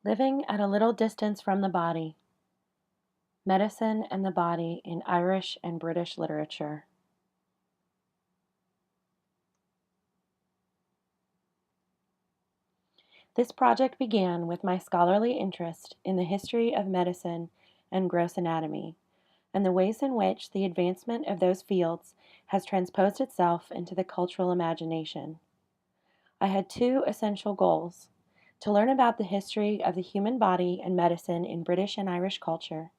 Living at a little distance from the body. Medicine and the body in Irish and British literature. This project began with my scholarly interest in the history of medicine and gross anatomy, and the ways in which the advancement of those fields has transposed itself into the cultural imagination. I had two essential goals: to learn about the history of the human body and medicine in British and Irish culture,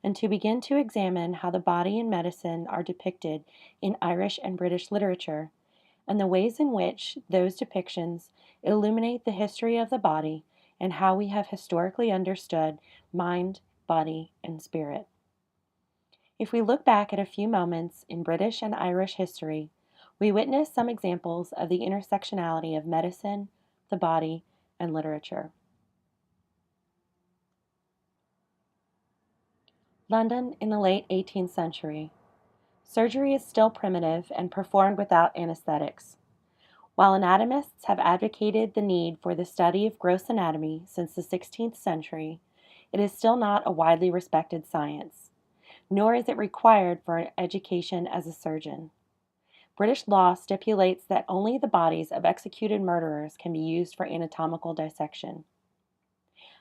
and to begin to examine how the body and medicine are depicted in Irish and British literature, and the ways in which those depictions illuminate the history of the body and how we have historically understood mind, body, and spirit. If we look back at a few moments in British and Irish history, we witness some examples of the intersectionality of medicine, the body, and literature. London in the late 18th century. Surgery is still primitive and performed without anesthetics. While anatomists have advocated the need for the study of gross anatomy since the 16th century, it is still not a widely respected science, nor is it required for education as a surgeon. British law stipulates that only the bodies of executed murderers can be used for anatomical dissection.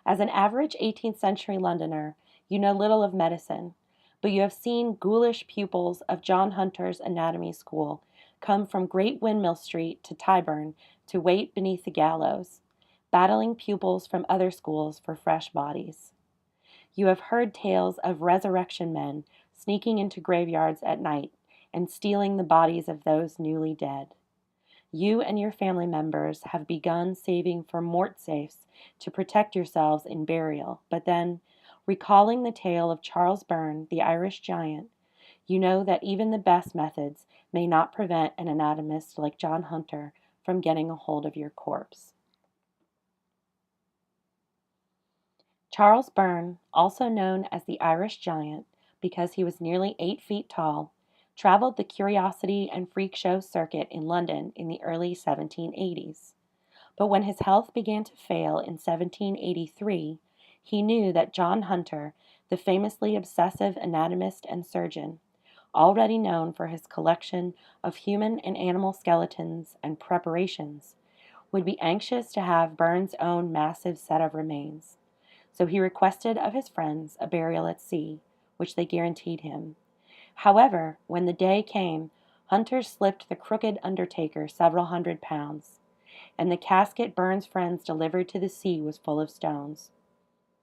As an average 18th century Londoner, you know little of medicine, but you have seen ghoulish pupils of John Hunter's anatomy school come from Great Windmill Street to Tyburn to wait beneath the gallows, battling pupils from other schools for fresh bodies. You have heard tales of resurrection men sneaking into graveyards at night and stealing the bodies of those newly dead. You and your family members have begun saving for mort safes to protect yourselves in burial, but then, recalling the tale of Charles Byrne, the Irish giant, you know that even the best methods may not prevent an anatomist like John Hunter from getting a hold of your corpse. Charles Byrne, also known as the Irish giant because he was nearly 8 feet tall, traveled the curiosity and freak show circuit in London in the early 1780s. But when his health began to fail in 1783, he knew that John Hunter, the famously obsessive anatomist and surgeon, already known for his collection of human and animal skeletons and preparations, would be anxious to have Byrne's own massive set of remains. So he requested of his friends a burial at sea, which they guaranteed him. However, when the day came, Hunter slipped the crooked undertaker several £100, and the casket Byrne's friends delivered to the sea was full of stones.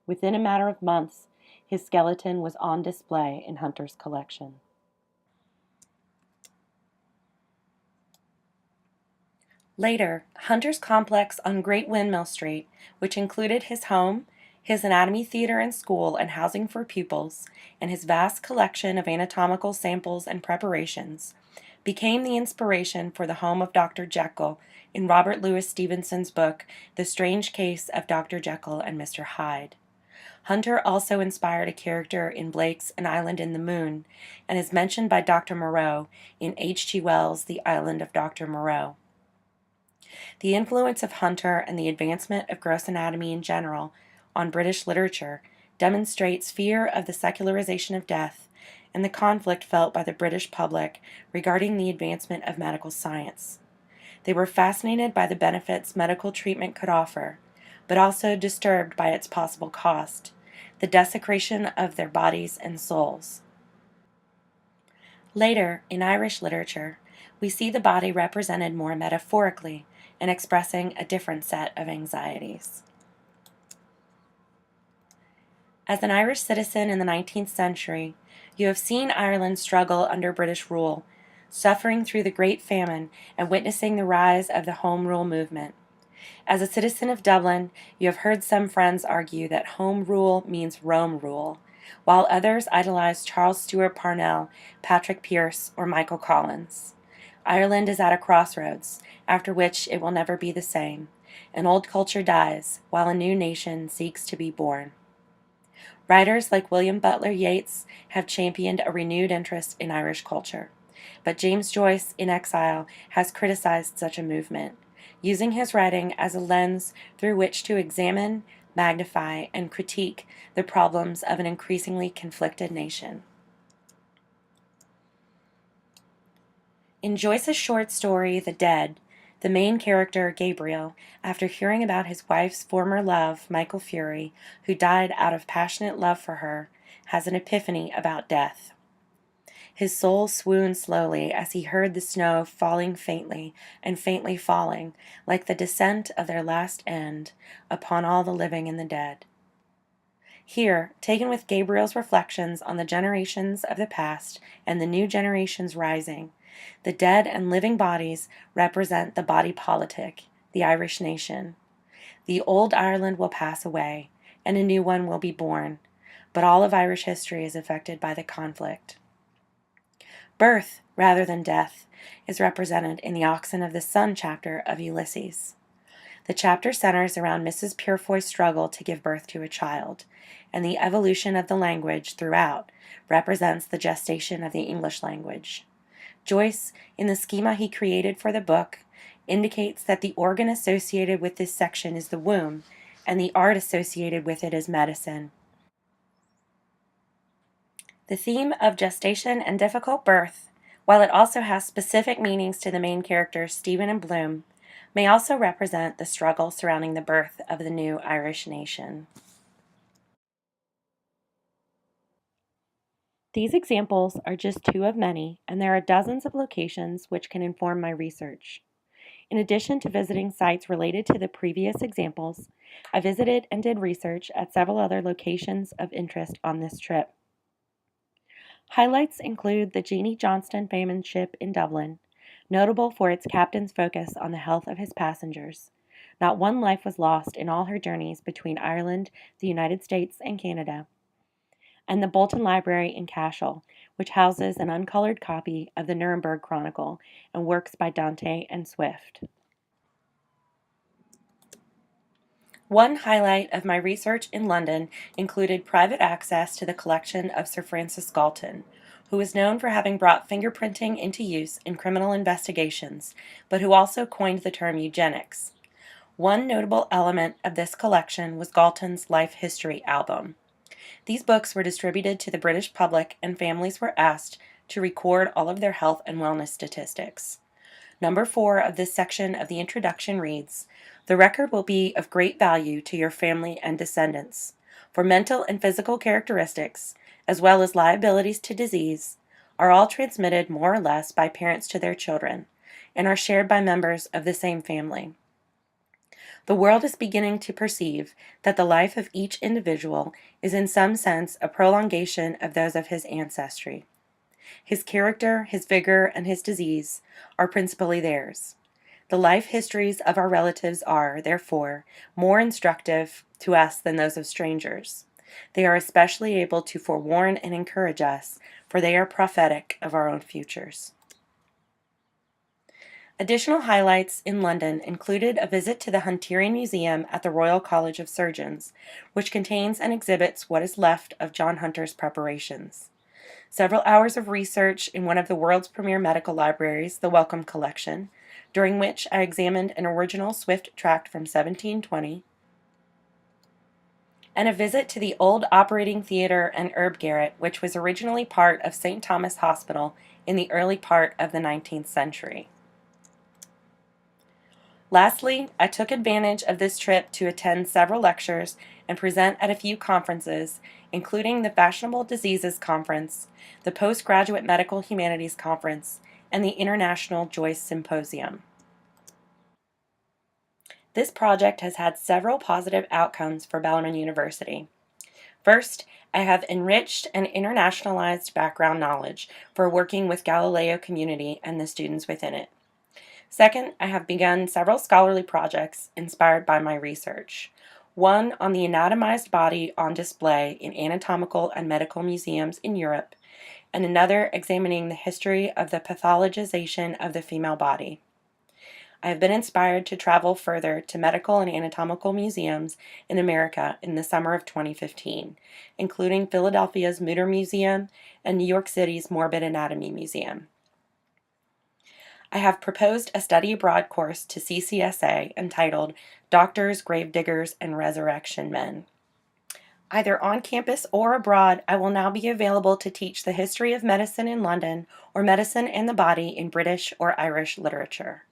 Within a matter of months, his skeleton was on display in Hunter's collection. Later, Hunter's complex on Great Windmill Street, which included his home, his anatomy theater and school and housing for pupils, and his vast collection of anatomical samples and preparations, became the inspiration for the home of Dr. Jekyll in Robert Louis Stevenson's book, The Strange Case of Dr. Jekyll and Mr. Hyde. Hunter also inspired a character in Blake's An Island in the Moon, and is mentioned by Dr. Moreau in H.G. Wells' The Island of Dr. Moreau. The influence of Hunter and the advancement of gross anatomy in general on British literature demonstrates fear of the secularization of death and the conflict felt by the British public regarding the advancement of medical science. They were fascinated by the benefits medical treatment could offer, but also disturbed by its possible cost, the desecration of their bodies and souls. Later, in Irish literature, we see the body represented more metaphorically and expressing a different set of anxieties. As an Irish citizen in the 19th century, you have seen Ireland struggle under British rule, suffering through the Great Famine and witnessing the rise of the Home Rule movement. As a citizen of Dublin, you have heard some friends argue that Home Rule means Rome rule, while others idolize Charles Stewart Parnell, Patrick Pearse, or Michael Collins. Ireland is at a crossroads, after which it will never be the same. An old culture dies, while a new nation seeks to be born. Writers like William Butler Yeats have championed a renewed interest in Irish culture, but James Joyce, in exile, has criticized such a movement, using his writing as a lens through which to examine magnify, and critique the problems of an increasingly conflicted nation. In Joyce's short story, The Dead, the main character, Gabriel, after hearing about his wife's former love, Michael Fury, who died out of passionate love for her, has an epiphany about death. His soul swooned slowly as he heard the snow falling faintly and faintly falling, like the descent of their last end, upon all the living and the dead. Here, taken with Gabriel's reflections on the generations of the past and the new generations rising, the dead and living bodies represent the body politic, the Irish nation. The old Ireland will pass away, and a new one will be born, but all of Irish history is affected by the conflict. Birth, rather than death, is represented in the Oxen of the Sun chapter of Ulysses. The chapter centers around Mrs. Purefoy's struggle to give birth to a child, and the evolution of the language throughout represents the gestation of the English language. Joyce, in the schema he created for the book, indicates that the organ associated with this section is the womb, and the art associated with it is medicine. The theme of gestation and difficult birth, while it also has specific meanings to the main characters Stephen and Bloom, may also represent the struggle surrounding the birth of the new Irish nation. These examples are just two of many, and there are dozens of locations which can inform my research. In addition to visiting sites related to the previous examples, I visited and did research at several other locations of interest on this trip. Highlights include the Jeanie Johnston Famine ship in Dublin, notable for its captain's focus on the health of his passengers. Not one life was lost in all her journeys between Ireland, the United States, and Canada. And the Bolton Library in Cashel, which houses an uncolored copy of the Nuremberg Chronicle and works by Dante and Swift. One highlight of my research in London included private access to the collection of Sir Francis Galton, who is known for having brought fingerprinting into use in criminal investigations, but who also coined the term eugenics. One notable element of this collection was Galton's Life History album. These books were distributed to the British public, and families were asked to record all of their health and wellness statistics. Number 4 of this section of the introduction reads, "The record will be of great value to your family and descendants, for mental and physical characteristics, as well as liabilities to disease, are all transmitted more or less by parents to their children, and are shared by members of the same family. The world is beginning to perceive that the life of each individual is in some sense a prolongation of those of his ancestry. His character, his vigor, and his disease are principally theirs. The life histories of our relatives are, therefore, more instructive to us than those of strangers. They are especially able to forewarn and encourage us, for they are prophetic of our own futures." Additional highlights in London included a visit to the Hunterian Museum at the Royal College of Surgeons, which contains and exhibits what is left of John Hunter's preparations. Several hours of research in one of the world's premier medical libraries, the Wellcome Collection, during which I examined an original Swift tract from 1720, and a visit to the old operating theater and herb garret, which was originally part of St. Thomas Hospital in the early part of the 19th century. Lastly, I took advantage of this trip to attend several lectures and present at a few conferences, including the Fashionable Diseases Conference, the Postgraduate Medical Humanities Conference, and the International Joyce Symposium. This project has had several positive outcomes for Bellarmine University. First, I have enriched and internationalized background knowledge for working with Galileo community and the students within it. Second, I have begun several scholarly projects inspired by my research. One on the anatomized body on display in anatomical and medical museums in Europe, and another examining the history of the pathologization of the female body. I have been inspired to travel further to medical and anatomical museums in America in the summer of 2015, including Philadelphia's Mutter Museum and New York City's Morbid Anatomy Museum. I have proposed a study abroad course to CCSA entitled Doctors, Gravediggers, and Resurrection Men. Either on campus or abroad, I will now be available to teach the history of medicine in London or medicine and the body in British or Irish literature.